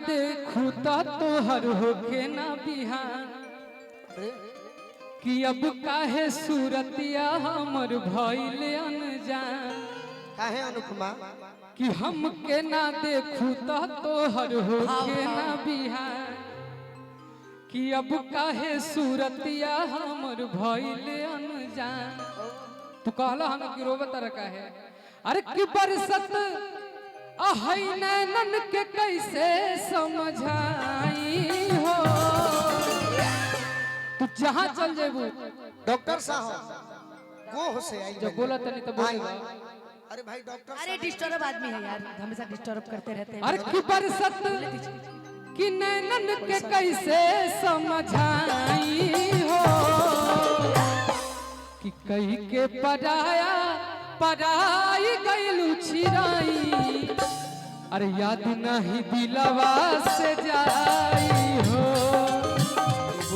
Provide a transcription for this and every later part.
देखू तो तोहर होके ना बिहान कि अब काहे सूरतिया हमर भइल अनजान काहे अनुपमा कि हम के ना देखू तो तोहर होके ना बिहान कि अब काहे सूरतिया हमर भइल अनजान तू कहला हम कि रोबत रखा है अरे कि बरसत अहै नैनन के कैसे समझाई हो तू जहां चल जेबू डॉक्टर साहब गोह से आई जब बोला तनी तो बोलेगा अरे भाई डॉक्टर अरे डिस्टर्ब आदमी है यार, हमेशा डिस्टर्ब करते रहते हैं। अरे कि बरसत कि नैनन के कैसे समझाई हो कि कहीं के पराया पराई गइलू छिराई अरे याद नहीं दिलवा से जाई हो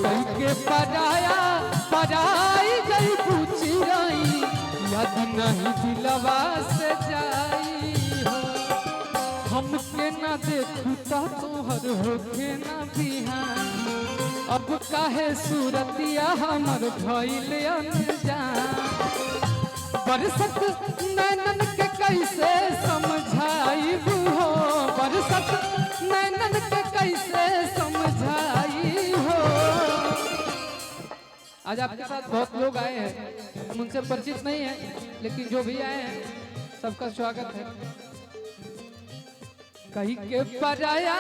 कहीं के पराया पराई गइलू छिराई याद नहीं दिलवा से जाई हो हमके ना देखू तो तोहर होके ना बिहान अब काहे सूरतिया हमर भइल अनजान बरसत नैनन के कैसे समझाई हो बरसत नैनन के कैसे समझाई हो आज आपके साथ बहुत लोग आए हैं हम उनसे परिचित नहीं है लेकिन जो भी आए हैं सबका स्वागत है कहीं के पराया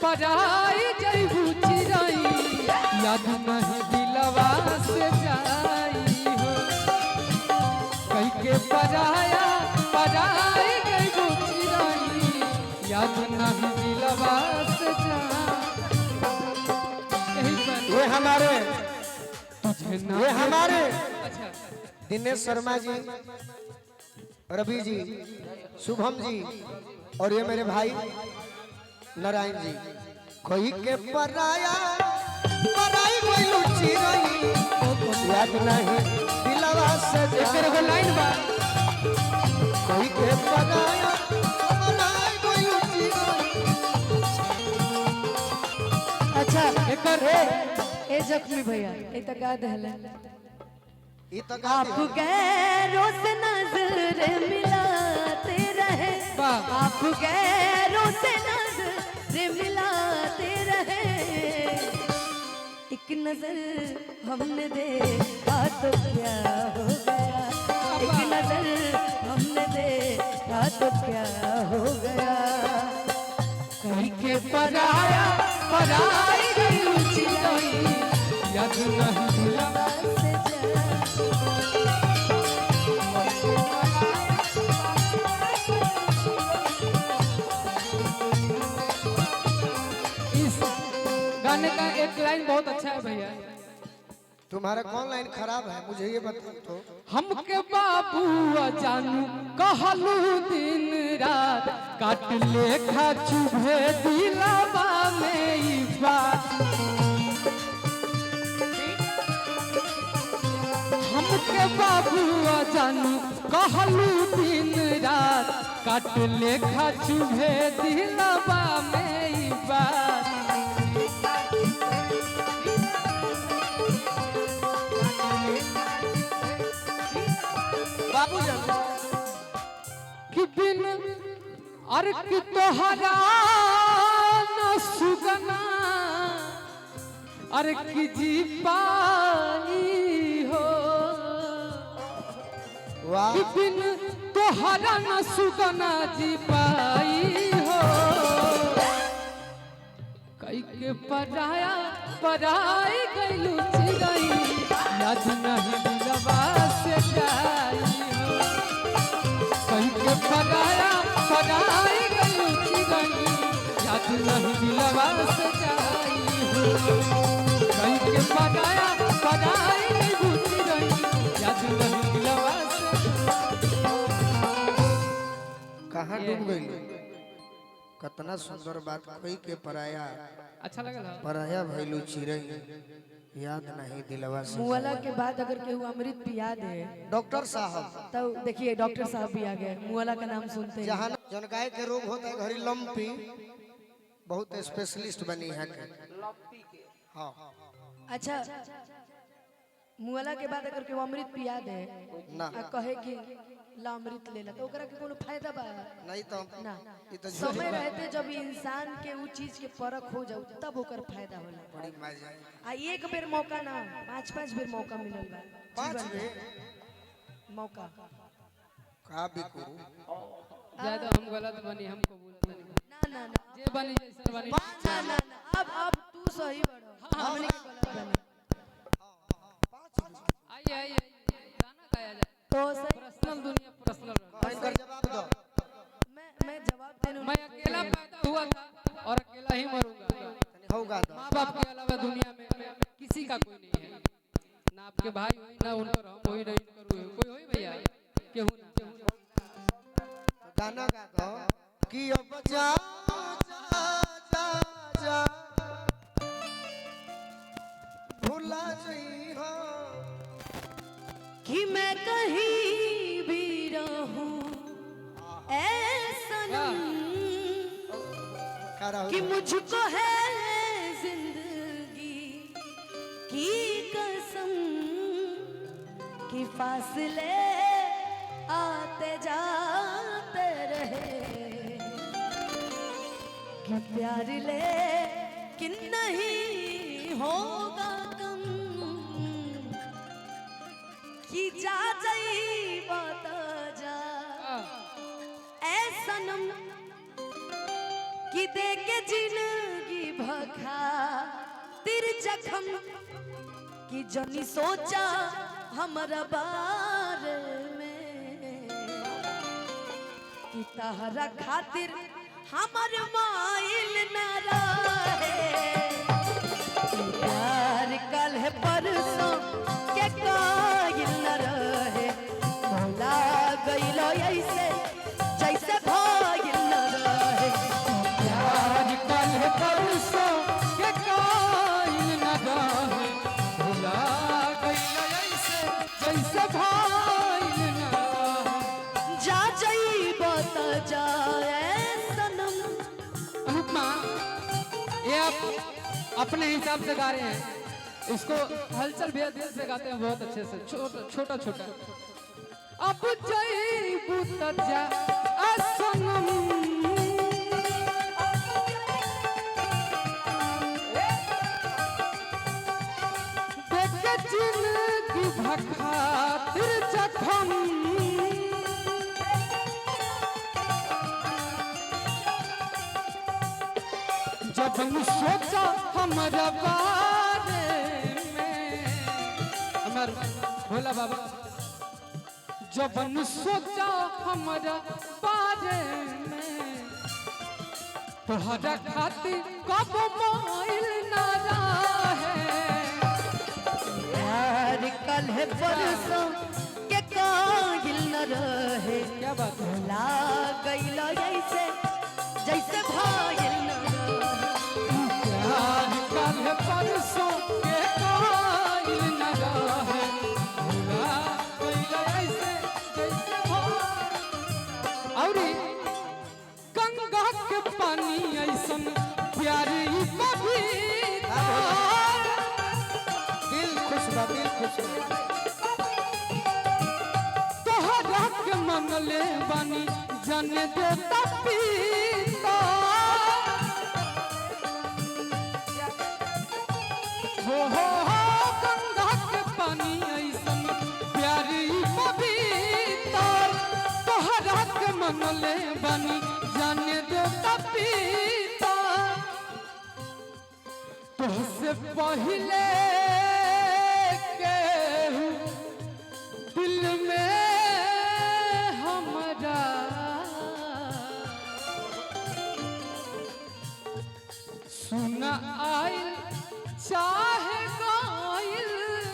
पराई जइबू चिराई याद नहीं दिलवा से जाई हो कहीं के पराया पराई जइबू चिराई याद नहीं दिलवा से जाई ये हमारे तुझे ना ये हमारे अच्छा दिनेश शर्मा जी रवि जी शुभम जी और ये मेरे भाई नारायण जी कोई के पराया पराई कोई लुच्ची रही याद नहीं दिलवा से तेरे को लाइन बा कोई के पराया पराई कोई लुच्ची रही अच्छा एकर ए जख्मी भैया ए तो गा दहला ये तो आप गैरों से नजर मिलाते रहे वाह। आप गैरों से नजर मिलाते रहे एक नजर हमने देखा तो क्या हो गया एक नजर हमने देखा तो क्या हो गया कहीं के पराया पराई गइलू चिराई याद नहीं दिलवा से जा इस गाने का एक लाइन बहुत अच्छा है भैया तुम्हारा कौन लाइन खराब है मुझे ये बता तो हमके बाबू जानू कहलू दिन रात काट लेखा चुभे दिलवा में ई बात हमके बाबू जानू कहलू दिन रात काट लेखा चुभे दिलवा में ई बात बाबू जान कि बिन अरे कि तोहरा न सुगना अरे कि जी पाई हो वाह कि बिन तोहरा न सुगना जी पाई हो कई के पराया पराई गइलू चिराई याद नहीं दिलवा से जाई हो कहीं के पराया पराई गइलू चिराई याद नहीं दिलवा से जाई हो कहीं के पराया पराई गइलू चिराई याद नहीं दिलवा से कहाँ डूब गई कितना सुंदर बात कोई के पराया अच्छा लगा पराया भैलू चिरई याद नहीं दिलवा से मुआला के बाद अगर केहू अमृत पिया दे डॉक्टर साहब तो देखिए डॉक्टर साहब भी आ गए, मुआला का नाम सुनते हैं। जहाँ जनकाय के रोग होता है घड़ी लंपी बहुत स्पेशलिस्ट बनी है हाँ अच्छा मुआला के बाद अगर केहू अमृत पिया दे ना आ कहे कि ला अमृत ले ला तो ओकरा के कोनो फायदा बा नहीं तो ना ये तो समय रहते जब इंसान के उ चीज के परख हो जाऊ तब ओकर फायदा होला बड़ी मजा आ एक बेर मौका ना 5-5 बेर मौका मिलल बा 5 जीवन में में मौका का भी करू ज्यादा हम गलत बनी हम कबूल नहीं ना ना ना जे बनी जैसे बनी ना ना ना अब तू सही बड़ो हमने के गलत बने आइए आइए गाना गाया जाए तो सही पर्सनल दुनिया पर्सनल इनका जवाब दो मैं जवाब देने मैं अकेला पैदा हुआ था और अकेला ही मरूंगा होगा तो माँ बाप के अलावा दुनिया में किसी का कोई नहीं है ना आपके भाई होई ना उनकर हम होई ना इनकर होई कोई होई भैया केहू ना गाना गा दो कि अब जा जा जा जा भुला जई हो कि मैं कहीं भी रहूं ऐसा करा कि मुझको है जिंदगी की कसम कि फासले आते जाते रहे कि प्यार ले कि नहीं होगा कम कि जा जाई बता जा ऐ सनम कि दे के जिंदगी भखा तिर जखम कि जनी सोचा हमरा बारे में कि तहरा खातिर हमर माइल न रहे कि प्यार कल है परसों के कायल न रहे भोला गइलो ऐसे जैसे भाइल न रहे आज कल परसों के कायल न रहे भुला गइल ऐसे जैसे भाइल न रहे जा जई बता जाए सनम अनुपमा ये आप अपने हिसाब से गा रहे हैं इसको हलचल भैया दिल से गाते हैं बहुत अच्छे से छोटा छोटा अब जई बुत जा असनम देख जिंदगी भखातिर जखम जब हम सोचा हमारा बारे में हमार भोला बाबा जब हम सोचा हमारा बारे में तोहरा खातिर कब माइल ना रहे प्यार कल है परसों के कायल न रहे क्या बात है भुला गइलो ऐसे जैसे भाइल न रहे आज कल परसों के कायल न रहे भुला गइल ऐसे जैसे भाइल। औरी गंगा के पानी ऐसन प्यारी पवित्र दिल खुश बा दिल खुश बा तोहरा के मंगले बानी जन देता पीता हो गंगा के पानी ऐसन प्यारी पवित्र तोहरा के मंगले बानी जन देता पीता तुझसे पहले केहू दिल में हमारा सुना आइल चाहे गाइल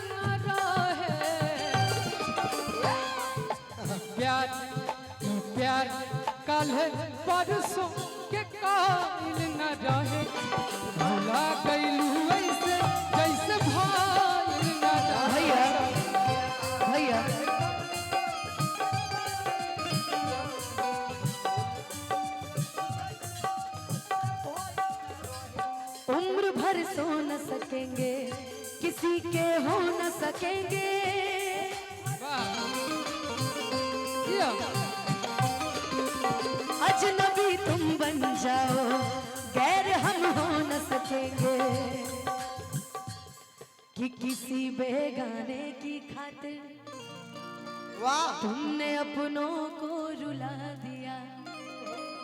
न रहे प्यार प्यार कल परसों के कायल न रहे भुला गइलू ऐसे जैसे भाइल न भैया रहे भैया उम्र भर सो न सकेंगे, किसी के हो न सकेंगे। या अजनबी तुम बन जाओ, गैर हम हो न सकेंगे। कि किसी बेगाने की खातिर वाह तुमने अपनों को रुला दिया।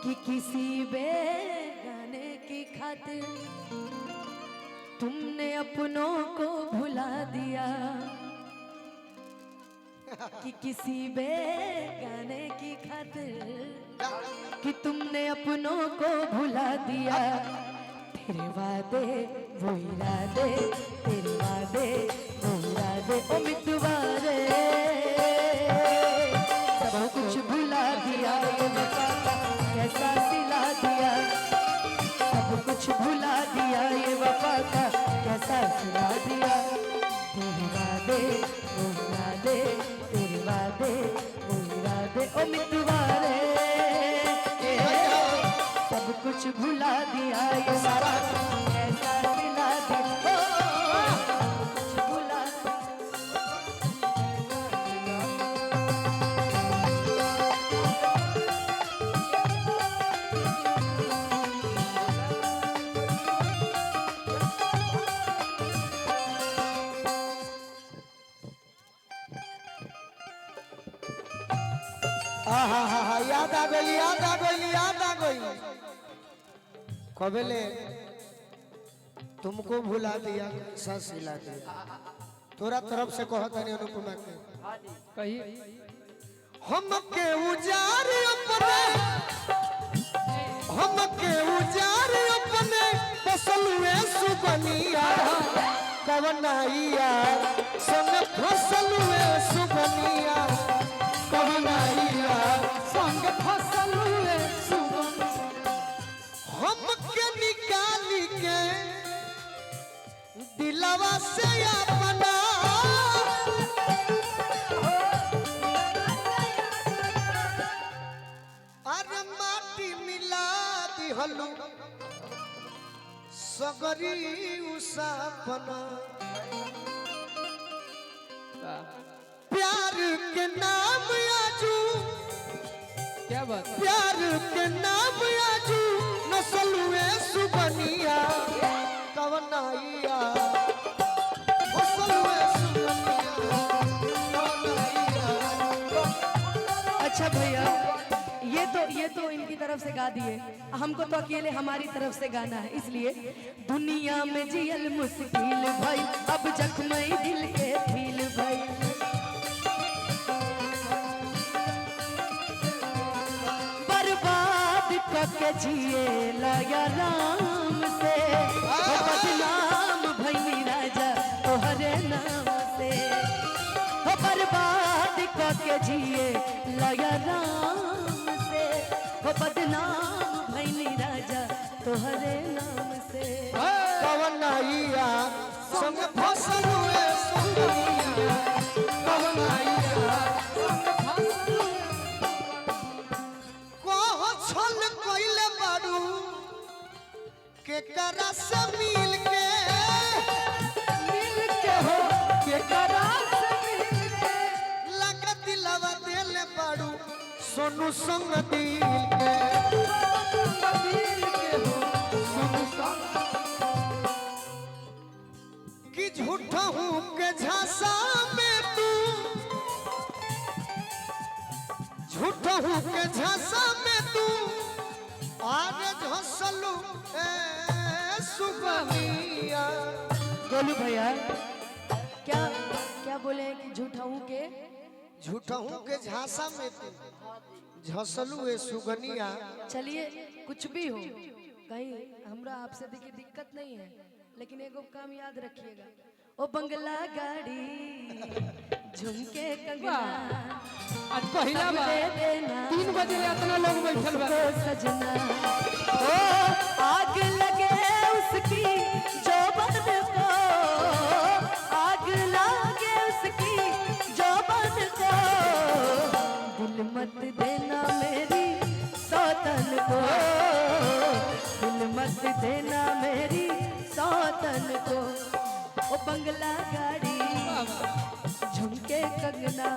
कि किसी बेगाने की खातिर तुमने अपनों को भुला दिया। कि किसी बेगाने की खातिर कि तुमने अपनों को भुला दिया। तेरे वादे वो इरादे, तेरे वादे वो इरादे, ओ मितवारे सब कुछ भुला दिया। ये वफा का कैसा सिला दिया, सब कुछ भुला दिया। ये वफा का कैसा सिला दिया। तेरे वादे वो इरादे, तेरे वादे वो इरादे, ओ मितवारे सब कुछ भुला दिया। ये सारा कैसा सिला दिया, कुछ भुला। आहा याद आ गई, याद आ गई, याद आ गई। कबेले तुमको भुला दिया, कैसा सिला दिया। तोरा तरफ से कहता नहीं अनुपमा के कही हम के उजार अपने, हम के उजार अपने फसल में सुगनिया कवनाइया संग फसल में सुगनिया कवनाइया संग फसल हुए सुगम। हम के निकाली के दिलवा से अपना अरे माटी मिला दिहलू सगरी उसापना। प्यार के नाम आजू, क्या बात है? प्यार के नाम आजू नस्ल में सुबनिया कवनाइया नस्ल में सुबनिया कवनाइया। अच्छा भैया, ये तो इनकी तरफ से गा दिए, हमको तो अकेले हमारी तरफ से गाना है। इसलिए दुनिया में जियल मुश्किल भाई, अब जख्मई दिल के फील भाई। बर्बाद करके जिए लगा राम से, वो बदनाम भई राजा तोहरे नाम से। वो बर्बाद करके जिए लगा राम से, वो बदनाम भई राजा तोहरे नाम से। कवनाइया संग फसल में सुगनिया कवनाइया कहो छल कइले बारू के करा से मिल के हो के करा लगा दिलवा देले बारू सोनू संग दिल के कि झूठा हूँ के झांसा में तू, झूठा हूँ के झांसा में तू आगे झसलू सुगनिया। गोलू भैया क्या क्या बोले हैं कि झूठा हूँ के झूठा हूँ के झांसा में तू झसलू ए सुगनिया। चलिए कुछ भी हो, कहीं हमरा आपसे देखिए दिक्कत नहीं है, लेकिन एगो काम याद रखिएगा। ओ बंगला गाड़ी झुमके कंगना आज पहला सब बार दे देना 3 बजे इतना लोग बैठल बा। उसको सजना। ओ आग लगे उसकी जोबन को, आग लगे उसकी जोबन को, दिल मत देना मेरी सौतन को, दिल मत देना मेरी सौतन सौतन को ओ बंगला गाड़ी झुमके कंगना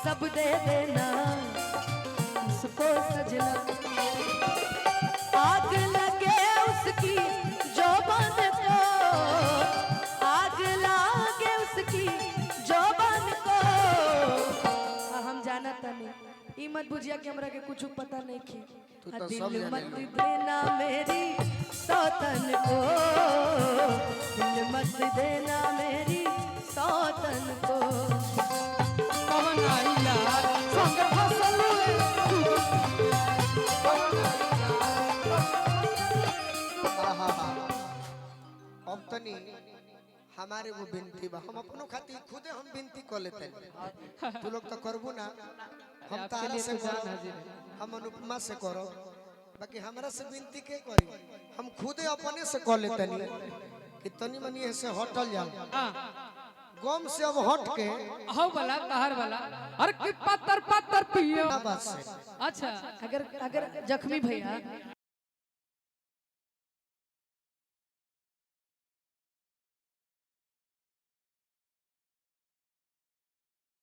सब दे देना उसको सजना। आग लगे उसकी जोबान को, आग लगे उसकी जोबान को। हम जाना तनी ई मत बुझिया कि हमरा के कुछ पता नहीं की। तू तो सब दिल जाने मत लो। देना मेरी सौतन को, दिल मत देना मेरी सौतन को। पवन आइला संग फसल अब तनी हमारे वो बिनती बा, हम अपनों खातिर खुदे हम बिनती कर लेते हैं। तू लोग तो करबू ना, हम आपके तारा लिए से तो जान करो, हाजिर है। हम अनुपमा से करो, बाकी हमरा से बिनती के करी, हम खुदे अपने से कर लेते हैं कि तनी मनी ऐसे हटल जाओ हां गम से अब हट के हो वाला तहर वाला अरे कि पत्थर पत्थर पियो ना बात से अच्छा अगर जख्मी भैया